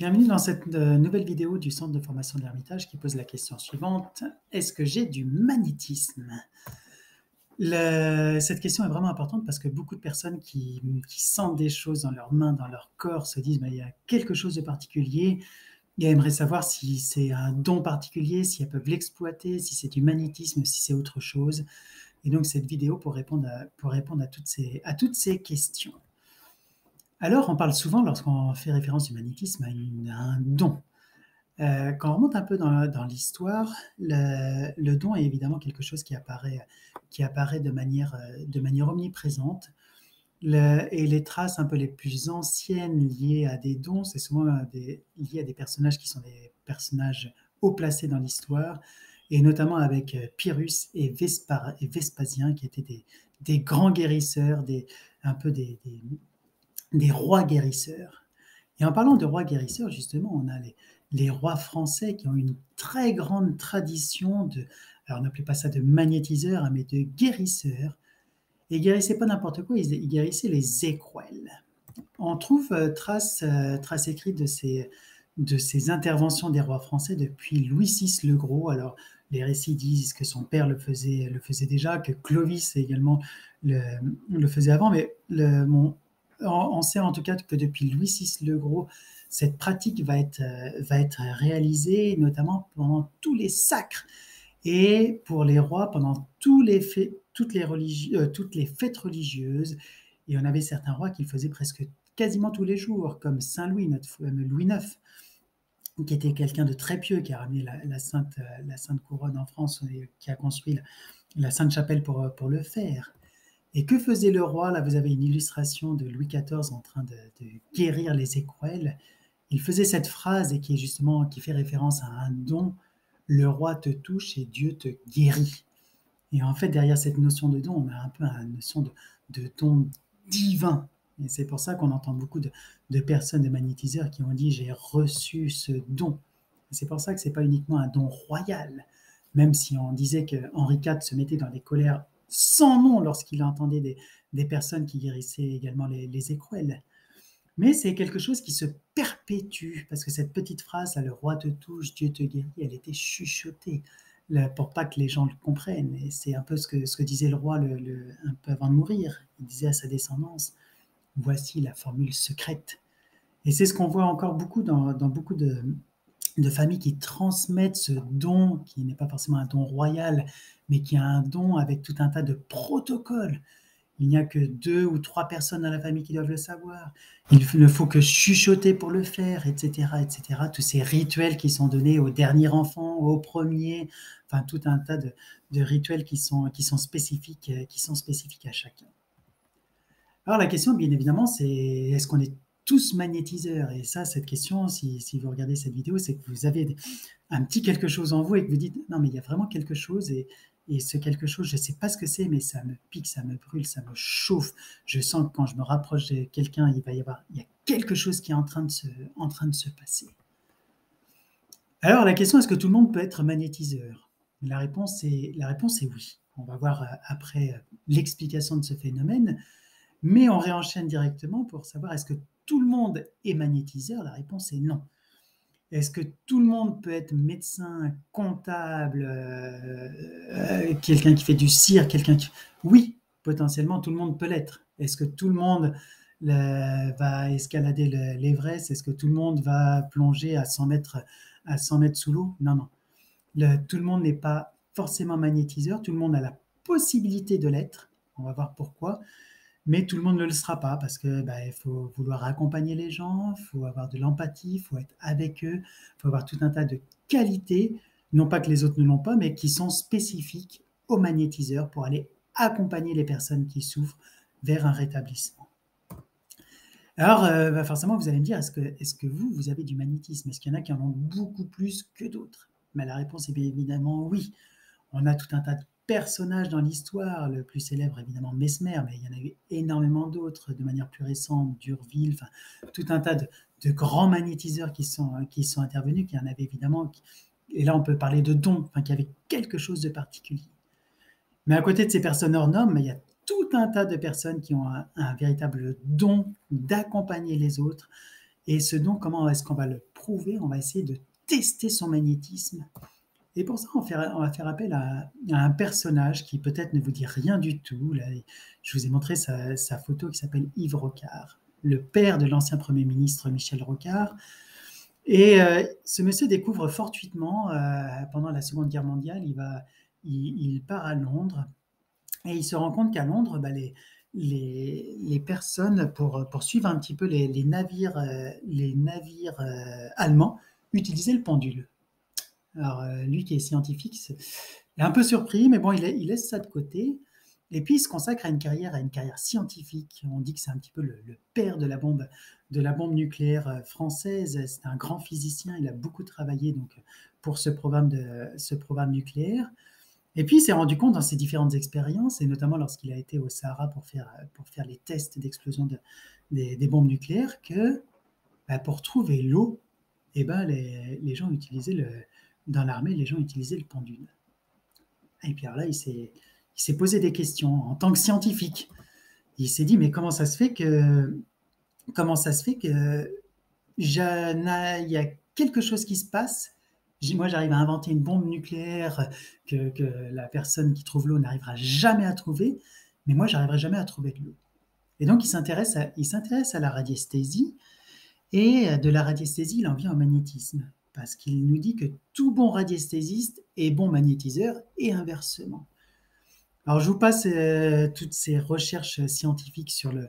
Bienvenue dans cette nouvelle vidéo du Centre de formation de l'Ermitage qui pose la question suivante. Est-ce que j'ai du magnétisme? Cette question est vraiment importante parce que beaucoup de personnes qui sentent des choses dans leurs mains, dans leur corps, se disent il y a quelque chose de particulier et aimeraient savoir si c'est un don particulier, si elles peuvent l'exploiter, si c'est du magnétisme, si c'est autre chose. Et donc cette vidéo pour répondre à toutes ces questions. Alors, on parle souvent, lorsqu'on fait référence au magnétisme, à un don. Quand on remonte un peu dans l'histoire, le don est évidemment quelque chose qui apparaît de manière omniprésente. Et les traces un peu les plus anciennes liées à des dons, c'est souvent lié à des personnages qui sont des personnages haut placés dans l'histoire, et notamment avec Pyrrhus et Vespasien, qui étaient des grands guérisseurs, un peu des rois guérisseurs. Et en parlant de rois guérisseurs, justement, on a les rois français qui ont une très grande tradition alors on n'appelait pas ça de magnétiseurs, mais de guérisseurs. Et ils guérissaient pas n'importe quoi, ils guérissaient les écrouelles. On trouve trace écrite de ces interventions des rois français depuis Louis VI le Gros. Alors, les récits disent que son père le faisait déjà, que Clovis également le faisait avant, mais on sait en tout cas que depuis Louis VI le Gros, cette pratique va être réalisée, notamment pendant tous les sacres et pour les rois pendant toutes les fêtes religieuses. Et on avait certains rois qui le faisaient presque quasiment tous les jours, comme Saint Louis, notre fameux Louis IX, qui était quelqu'un de très pieux, qui a ramené la Sainte Couronne en France et qui a construit la Sainte Chapelle pour le faire. Et que faisait le roi? Là, vous avez une illustration de Louis XIV en train de guérir les écrouelles. Il faisait cette phrase et qui fait référence à un don. Le roi te touche et Dieu te guérit. Et en fait, derrière cette notion de don, on a un peu une notion de don divin. Et c'est pour ça qu'on entend beaucoup de personnes, de magnétiseurs, qui ont dit « j'ai reçu ce don ». C'est pour ça que ce n'est pas uniquement un don royal, même si on disait que Henri IV se mettait dans des colères sans nom lorsqu'il entendait des personnes qui guérissaient également les écrouelles. Mais c'est quelque chose qui se perpétue, parce que cette petite phrase, le roi te touche, Dieu te guérit, elle était chuchotée pour pas que les gens le comprennent. Et c'est un peu ce que disait le roi un peu avant de mourir. Il disait à sa descendance, voici la formule secrète. Et c'est ce qu'on voit encore beaucoup dans beaucoup de familles qui transmettent ce don, qui n'est pas forcément un don royal, mais qui a un don avec tout un tas de protocoles. Il n'y a que 2 ou 3 personnes dans la famille qui doivent le savoir. Il ne faut que chuchoter pour le faire, etc., etc. Tous ces rituels qui sont donnés au dernier enfant, au premier, enfin tout un tas de rituels qui sont spécifiques à chacun. Alors la question, bien évidemment, c'est est-ce qu'on est tous magnétiseurs? Et ça, cette question, si vous regardez cette vidéo, c'est que vous avez un petit quelque chose en vous et que vous dites non, mais il y a vraiment quelque chose et ce quelque chose, je ne sais pas ce que c'est, mais ça me pique, ça me brûle, ça me chauffe. Je sens que quand je me rapproche de quelqu'un, il y a quelque chose qui est en train de se passer. Alors la question, est-ce que tout le monde peut être magnétiseur? La réponse est oui. On va voir après l'explication de ce phénomène, mais on réenchaîne directement pour savoir est-ce que tout le monde est magnétiseur? La réponse est non. Est-ce que tout le monde peut être médecin, comptable, quelqu'un qui fait du cirque, Oui, potentiellement, tout le monde peut l'être. Est-ce que tout le monde va escalader l'Everest? Est-ce que tout le monde va plonger à 100 mètres sous l'eau? Non, non. Tout le monde n'est pas forcément magnétiseur. Tout le monde a la possibilité de l'être. On va voir pourquoi. Mais tout le monde ne le sera pas parce que il faut vouloir accompagner les gens, il faut avoir de l'empathie, il faut être avec eux, il faut avoir tout un tas de qualités, non pas que les autres ne l'ont pas, mais qui sont spécifiques aux magnétiseurs pour aller accompagner les personnes qui souffrent vers un rétablissement. Alors, forcément, vous allez me dire, est-ce que vous avez du magnétisme? Est-ce qu'il y en a qui en ont beaucoup plus que d'autres? Mais la réponse est bien évidemment oui. On a tout un tas de personnages dans l'histoire, le plus célèbre évidemment Mesmer, mais il y en a eu énormément d'autres de manière plus récente, D'Urville, enfin tout un tas de grands magnétiseurs qui sont intervenus, qui en avaient évidemment, et là on peut parler de dons, enfin qui avaient quelque chose de particulier. Mais à côté de ces personnes hors normes, il y a tout un tas de personnes qui ont un véritable don d'accompagner les autres Et ce don, comment est-ce qu'on va le prouver? On va essayer de tester son magnétisme. Et pour ça, on va faire appel à un personnage qui peut-être ne vous dit rien du tout. Là, je vous ai montré sa photo qui s'appelle Yves Rocard, le père de l'ancien Premier ministre Michel Rocard. Et ce monsieur découvre fortuitement, pendant la Seconde Guerre mondiale, il part à Londres et il se rend compte qu'à Londres, bah, les personnes, pour suivre un petit peu les navires allemands, utilisaient le pendule. Alors, lui qui est scientifique, est un peu surpris, mais bon, il laisse ça de côté. Et puis, il se consacre à une carrière scientifique. On dit que c'est un petit peu le père de la bombe nucléaire française. C'est un grand physicien. Il a beaucoup travaillé donc, pour ce programme nucléaire. Et puis, il s'est rendu compte dans ses différentes expériences, et notamment lorsqu'il a été au Sahara pour faire les tests d'explosion des bombes nucléaires, que bah, pour trouver l'eau, eh ben, les gens utilisaient dans l'armée, les gens utilisaient le pendule. Et puis alors là, il s'est posé des questions en tant que scientifique. Il s'est dit, mais comment ça se fait que il y a quelque chose qui se passe. Moi, j'arrive à inventer une bombe nucléaire que la personne qui trouve l'eau n'arrivera jamais à trouver, mais moi, j'arriverai jamais à trouver de l'eau. Et donc, il s'intéresse à la radiesthésie, et de la radiesthésie, il en vient au magnétisme, parce qu'il nous dit que tout bon radiesthésiste est bon magnétiseur, et inversement. Alors, je vous passe toutes ces recherches scientifiques sur le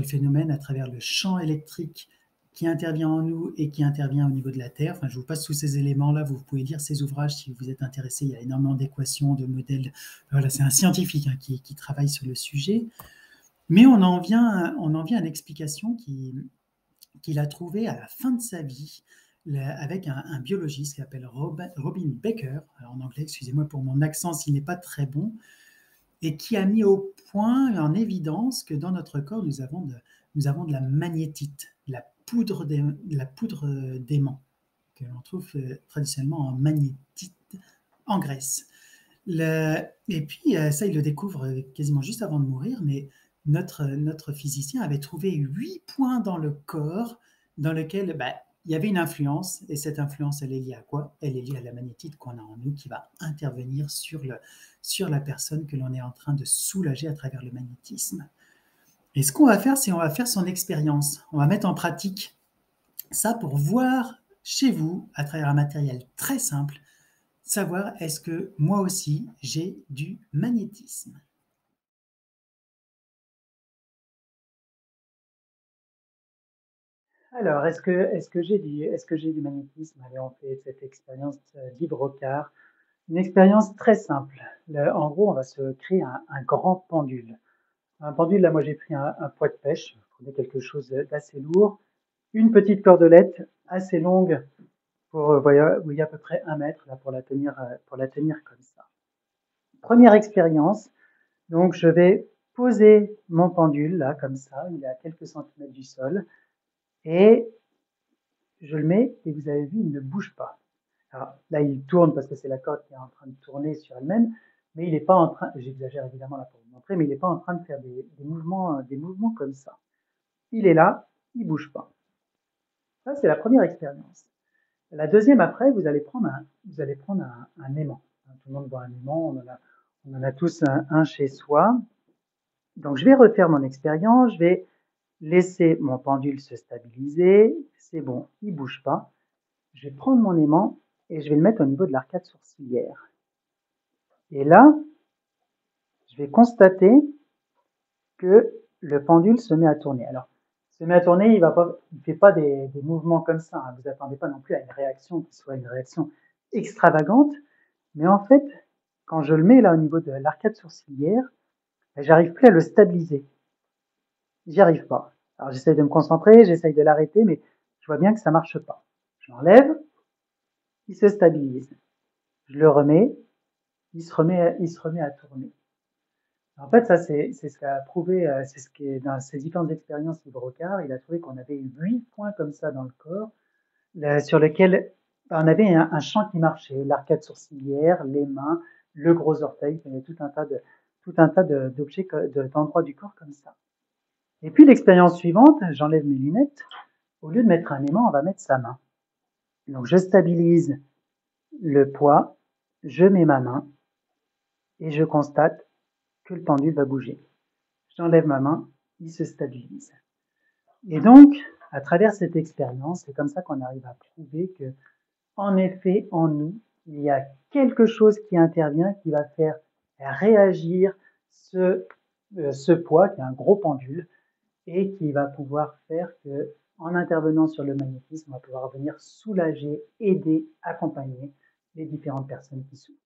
phénomène à travers le champ électrique qui intervient en nous et qui intervient au niveau de la Terre. Enfin, je vous passe tous ces éléments-là. Vous pouvez lire ces ouvrages si vous êtes intéressé. Il y a énormément d'équations, de modèles. Voilà, c'est un scientifique qui travaille sur le sujet. Mais on en vient à une explication qu'il a trouvée à la fin de sa vie avec un biologiste qui s'appelle Robin Baker. Alors en anglais, excusez-moi pour mon accent s'il n'est pas très bon, et qui a mis au point, en évidence, que dans notre corps, nous avons de la magnétite, la poudre d'aimant, que l'on trouve traditionnellement en magnétite en Grèce. Et puis, ça, il le découvre quasiment juste avant de mourir, mais notre physicien avait trouvé 8 points dans le corps dans lesquels il y avait une influence, et cette influence, elle est liée à quoi? Elle est liée à la magnétite qu'on a en nous qui va intervenir sur la personne que l'on est en train de soulager à travers le magnétisme. Et ce qu'on va faire, c'est on va faire son expérience. On va mettre en pratique ça pour voir chez vous, à travers un matériel très simple, savoir est-ce que moi aussi j'ai du magnétisme. Alors, est-ce que j'ai du magnétisme? Allez, on fait cette expérience d'Yves Rocard. Une expérience très simple. En gros, on va se créer un grand pendule. Un pendule, là, moi j'ai pris un poids de pêche, je prenais quelque chose d'assez lourd, une petite cordelette assez longue où il y a à peu près 1 mètre là, pour la tenir comme ça. Première expérience, donc je vais poser mon pendule là comme ça, il est à quelques centimètres du sol, et je le mets, et vous avez vu, il ne bouge pas. Alors là, il tourne parce que c'est la corde qui est en train de tourner sur elle-même, mais il n'est pas en train, j'exagère évidemment là pour vous montrer, mais il n'est pas en train de faire des mouvements comme ça. Il est là, il bouge pas. Ça, c'est la première expérience. La deuxième, après, vous allez prendre un aimant. Tout le monde voit un aimant, on en a tous un chez soi. Donc, je vais refaire mon expérience, je vais laisser mon pendule se stabiliser. C'est bon, il bouge pas. Je vais prendre mon aimant et je vais le mettre au niveau de l'arcade sourcilière. Et là, je vais constater que le pendule se met à tourner. Alors, se met à tourner, il fait pas des mouvements comme ça. Hein. Vous attendez pas non plus à une réaction qui soit une réaction extravagante. Mais en fait, quand je le mets là au niveau de l'arcade sourcilière, j'arrive plus à le stabiliser. J'y arrive pas. Alors j'essaye de me concentrer, j'essaye de l'arrêter, mais je vois bien que ça marche pas. Je l'enlève, il se stabilise. Je le remets, il se remet à tourner. En fait, ça, c'est ce qu'a prouvé, c'est ce qui est dans ses différentes expériences Yves Rocard. Il a trouvé qu'on avait 8 points comme ça dans le corps, sur lesquels on avait un champ qui marchait, l'arcade sourcilière, les mains, le gros orteil, il y avait tout un tas d'objets, d'endroits du corps comme ça. Et puis l'expérience suivante, j'enlève mes lunettes. Au lieu de mettre un aimant, on va mettre sa main. Donc je stabilise le poids, je mets ma main et je constate que le pendule va bouger. J'enlève ma main, il se stabilise. Et donc, à travers cette expérience, c'est comme ça qu'on arrive à prouver que, en effet, en nous, il y a quelque chose qui intervient, qui va faire réagir ce poids, qui est un gros pendule, et qui va pouvoir faire que, en intervenant sur le magnétisme, on va pouvoir venir soulager, aider, accompagner les différentes personnes qui souffrent.